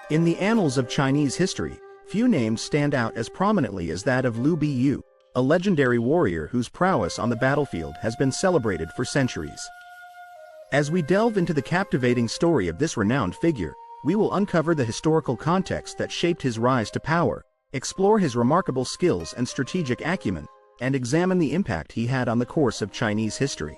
In the annals of Chinese history, few names stand out as prominently as that of Liu Biyu, a legendary warrior whose prowess on the battlefield has been celebrated for centuries. As we delve into the captivating story of this renowned figure, we will uncover the historical context that shaped his rise to power, explore his remarkable skills and strategic acumen, and examine the impact he had on the course of Chinese history.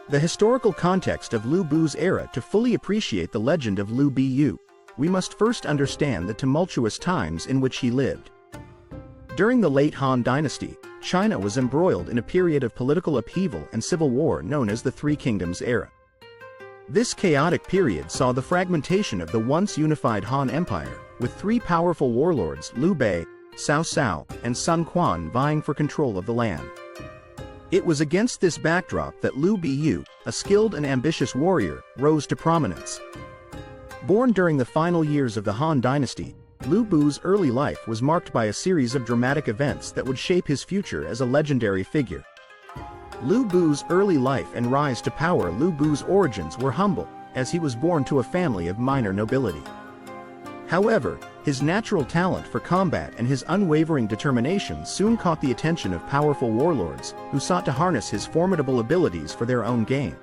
The historical context of Liu Bu's era. To fully appreciate the legend of Liu Biyu, we must first understand the tumultuous times in which he lived. During the late Han Dynasty, China was embroiled in a period of political upheaval and civil war known as the Three Kingdoms era. This chaotic period saw the fragmentation of the once unified Han Empire, with three powerful warlords, Liu Bei, Cao Cao, and Sun Quan, vying for control of the land. It was against this backdrop that Liu Biyu, a skilled and ambitious warrior, rose to prominence. Born during the final years of the Han Dynasty, Liu Bu's early life was marked by a series of dramatic events that would shape his future as a legendary figure. Liu Bu's early life and rise to power. Liu Bu's origins were humble, as he was born to a family of minor nobility. However, his natural talent for combat and his unwavering determination soon caught the attention of powerful warlords, who sought to harness his formidable abilities for their own gain.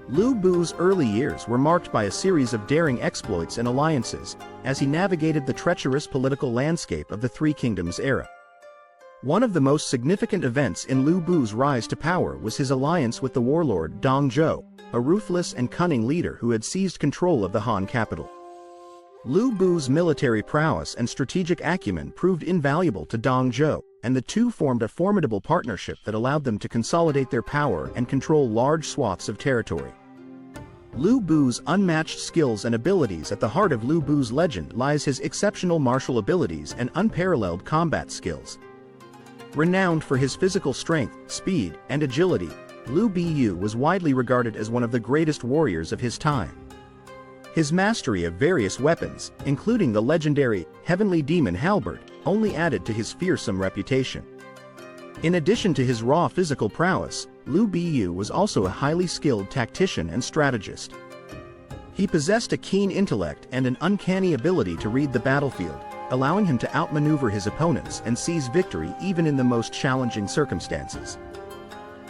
Liu Bu's early years were marked by a series of daring exploits and alliances, as he navigated the treacherous political landscape of the Three Kingdoms era. One of the most significant events in Liu Bu's rise to power was his alliance with the warlord Dong Zhou, a ruthless and cunning leader who had seized control of the Han capital. Liu Bu's military prowess and strategic acumen proved invaluable to Dong Zhou, and the two formed a formidable partnership that allowed them to consolidate their power and control large swaths of territory. Liu Bu's unmatched skills and abilities. At the heart of Liu Bu's legend lies his exceptional martial abilities and unparalleled combat skills. Renowned for his physical strength, speed, and agility, Liu Biyu was widely regarded as one of the greatest warriors of his time. His mastery of various weapons, including the legendary Heavenly Demon Halberd, only added to his fearsome reputation. In addition to his raw physical prowess, Liu Biyu was also a highly skilled tactician and strategist. He possessed a keen intellect and an uncanny ability to read the battlefield, allowing him to outmaneuver his opponents and seize victory even in the most challenging circumstances.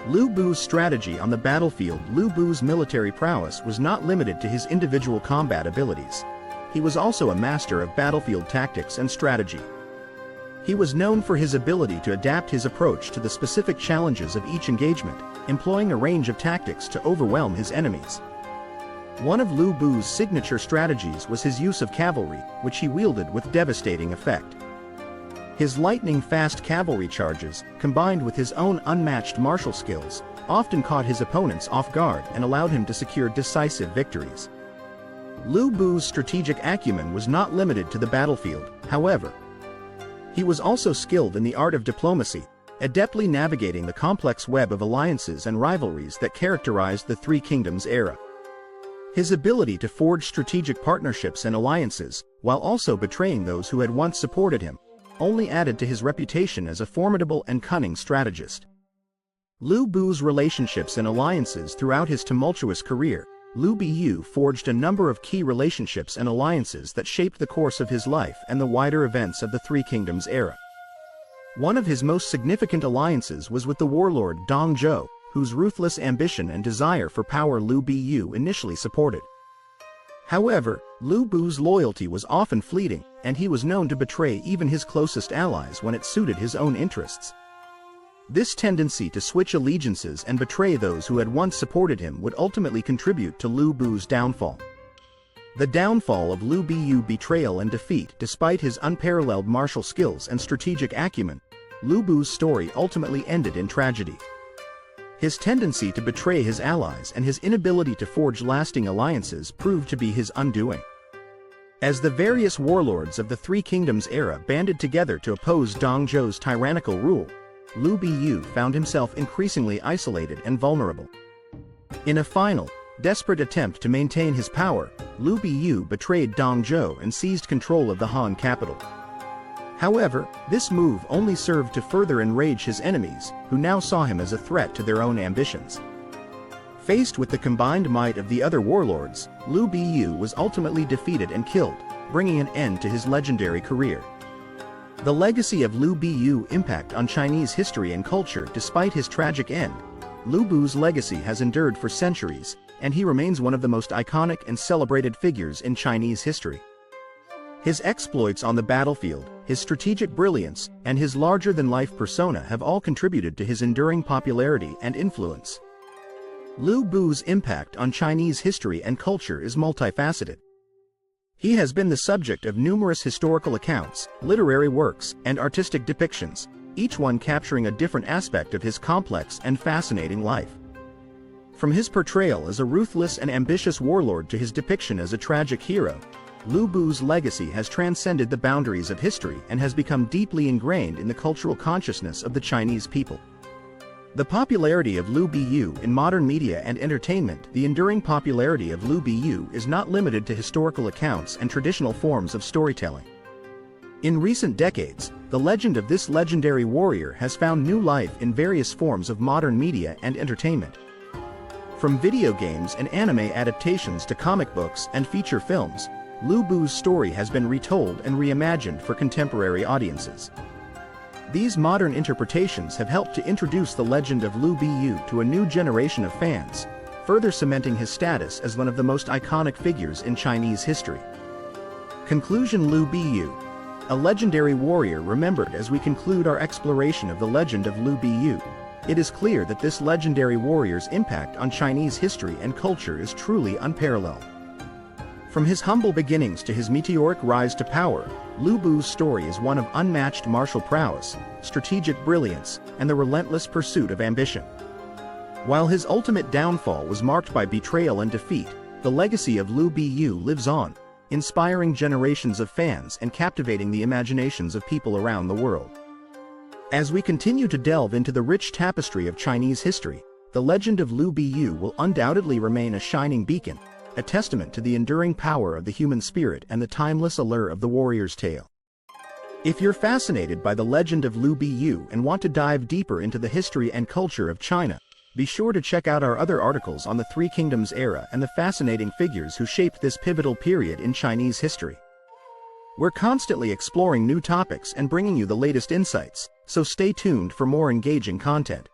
Liu Bu's strategy on the battlefield. Liu Bu's military prowess was not limited to his individual combat abilities. He was also a master of battlefield tactics and strategy. He was known for his ability to adapt his approach to the specific challenges of each engagement, employing a range of tactics to overwhelm his enemies. One of Liu Bu's signature strategies was his use of cavalry, which he wielded with devastating effect. His lightning-fast cavalry charges, combined with his own unmatched martial skills, often caught his opponents off guard and allowed him to secure decisive victories. Liu Bu's strategic acumen was not limited to the battlefield, however. He was also skilled in the art of diplomacy, adeptly navigating the complex web of alliances and rivalries that characterized the Three Kingdoms era. His ability to forge strategic partnerships and alliances, while also betraying those who had once supported him, only added to his reputation as a formidable and cunning strategist. Liu Bu's relationships and alliances. Throughout his tumultuous career, Liu Biyu forged a number of key relationships and alliances that shaped the course of his life and the wider events of the Three Kingdoms era. One of his most significant alliances was with the warlord Dong Zhou, whose ruthless ambition and desire for power Liu Biyu initially supported. However, Liu Bu's loyalty was often fleeting, and he was known to betray even his closest allies when it suited his own interests. This tendency to switch allegiances and betray those who had once supported him would ultimately contribute to Liu Bu's downfall. The downfall of Liu Biyu. Betrayal and defeat. Despite his unparalleled martial skills and strategic acumen, Liu Bu's story ultimately ended in tragedy. His tendency to betray his allies and his inability to forge lasting alliances proved to be his undoing. As the various warlords of the Three Kingdoms era banded together to oppose Dong Zhou's tyrannical rule, Liu Biyu found himself increasingly isolated and vulnerable. In a final, desperate attempt to maintain his power, Liu Biyu betrayed Dong Zhou and seized control of the Han capital. However, this move only served to further enrage his enemies, who now saw him as a threat to their own ambitions. Faced with the combined might of the other warlords, Liu Biyu was ultimately defeated and killed, bringing an end to his legendary career. The legacy of Liu Biyu impact on Chinese history and culture. Despite his tragic end, Liu Bu's legacy has endured for centuries, and he remains one of the most iconic and celebrated figures in Chinese history. His exploits on the battlefield, his strategic brilliance, and his larger-than-life persona have all contributed to his enduring popularity and influence. Liu Bu's impact on Chinese history and culture is multifaceted. He has been the subject of numerous historical accounts, literary works, and artistic depictions, each one capturing a different aspect of his complex and fascinating life. From his portrayal as a ruthless and ambitious warlord to his depiction as a tragic hero, Liu Bu's legacy has transcended the boundaries of history and has become deeply ingrained in the cultural consciousness of the Chinese people. The popularity of Liu Biyu in modern media and entertainment. The enduring popularity of Liu Biyu is not limited to historical accounts and traditional forms of storytelling. In recent decades, the legend of this legendary warrior has found new life in various forms of modern media and entertainment. From video games and anime adaptations to comic books and feature films, Liu Bu's story has been retold and reimagined for contemporary audiences. These modern interpretations have helped to introduce the legend of Liu Biyu to a new generation of fans, further cementing his status as one of the most iconic figures in Chinese history. Conclusion: Liu Biyu, a legendary warrior remembered. As we conclude our exploration of the legend of Liu Biyu, it is clear that this legendary warrior's impact on Chinese history and culture is truly unparalleled. From his humble beginnings to his meteoric rise to power, Liu Bu's story is one of unmatched martial prowess, strategic brilliance, and the relentless pursuit of ambition. While his ultimate downfall was marked by betrayal and defeat, the legacy of Liu Biyu lives on, inspiring generations of fans and captivating the imaginations of people around the world. As we continue to delve into the rich tapestry of Chinese history, the legend of Liu Biyu will undoubtedly remain a shining beacon, a testament to the enduring power of the human spirit and the timeless allure of the warrior's tale. If you're fascinated by the legend of Liu Biyu and want to dive deeper into the history and culture of China, be sure to check out our other articles on the Three Kingdoms era and the fascinating figures who shaped this pivotal period in Chinese history. We're constantly exploring new topics and bringing you the latest insights, so stay tuned for more engaging content.